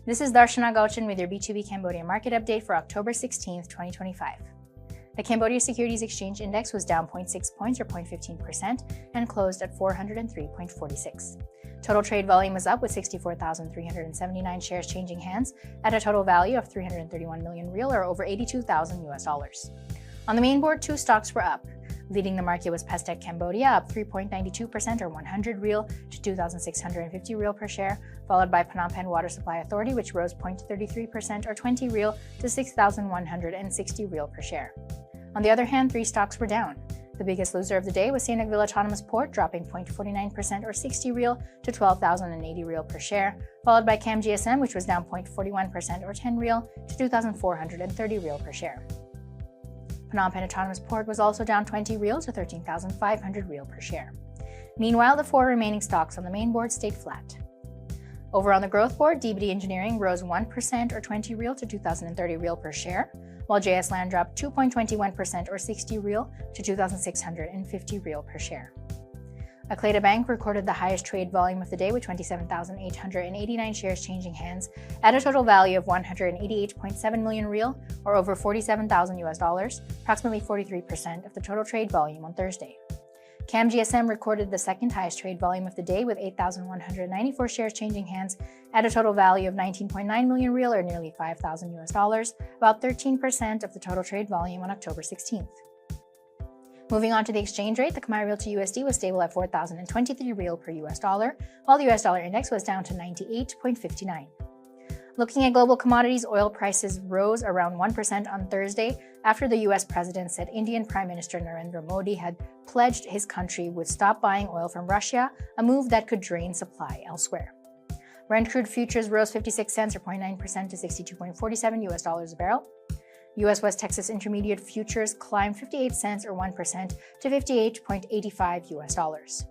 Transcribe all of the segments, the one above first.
This is Darshana Gauchan with your B2B Cambodia Market update for October 16, 2025. The Cambodia Securities Exchange Index was down 0.6 points or 0.15% and closed at 403.46. Total trade volume was up with 64,379 shares changing hands at a total value of 331 million real or over $82,000. On the main board, two stocks were up. Leading the market was Pestec Cambodia, up 3.92% or 100 real to 2,650 real per share, followed by Phnom Penh Water Supply Authority, which rose 0.33% or 20 real to 6,160 real per share. On the other hand, three stocks were down. The biggest loser of the day was Sihanoukville Autonomous Port, dropping 0.49% or 60 real to 12,080 real per share, followed by Cam GSM, which was down 0.41% or 10 real to 2,430 real per share. Phnom Penh Autonomous Port was also down 20 real to 13,500 real per share. Meanwhile, the four remaining stocks on the main board stayed flat. Over on the growth board, DBD Engineering rose 1% or 20 real to 2,030 real per share, while JS Land dropped 2.21% or 60 real to 2,650 real per share. Akleda Bank recorded the highest trade volume of the day with 27,889 shares changing hands at a total value of 188.7 million real or over $47,000, approximately 43% of the total trade volume on Thursday. Cam GSM recorded the second highest trade volume of the day with 8,194 shares changing hands at a total value of 19.9 million real or nearly $5,000, about 13% of the total trade volume on October 16th. Moving on to the exchange rate, the Khmer Real to USD was stable at 4,023 real per US dollar, while the US dollar index was down to 98.59. Looking at global commodities, oil prices rose around 1% on Thursday after the US president said Indian Prime Minister Narendra Modi had pledged his country would stop buying oil from Russia, a move that could drain supply elsewhere. Brent crude futures rose 56 cents or 0.9% to 62.47 US dollars a barrel. U.S. West Texas Intermediate futures climbed 58 cents or 1% to 58.85 US dollars.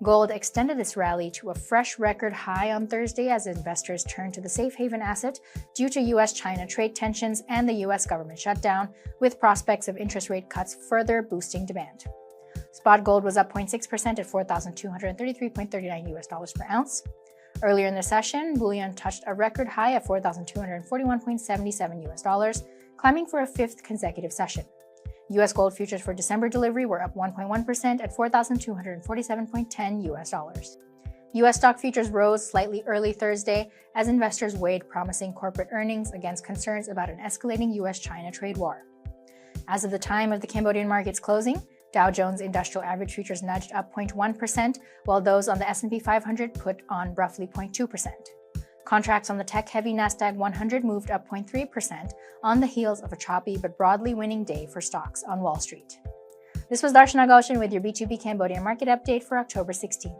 Gold extended its rally to a fresh record high on Thursday as investors turned to the safe haven asset due to U.S.-China trade tensions and the U.S. government shutdown, with prospects of interest rate cuts further boosting demand. Spot gold was up 0.6% at 4,233.39 US dollars per ounce. Earlier in the session, bullion touched a record high of 4,241.77 US dollars, climbing for a fifth consecutive session. U.S. gold futures for December delivery were up 1.1% at 4,247.10 US dollars. U.S. stock futures rose slightly early Thursday as investors weighed promising corporate earnings against concerns about an escalating U.S.-China trade war. As of the time of the Cambodian market's closing, Dow Jones Industrial Average futures nudged up 0.1%, while those on the S&P 500 put on roughly 0.2%. Contracts on the tech-heavy Nasdaq 100 moved up 0.3% on the heels of a choppy but broadly winning day for stocks on Wall Street. This was Darshana Gauchan with your B2B Cambodia Market update for October 16th.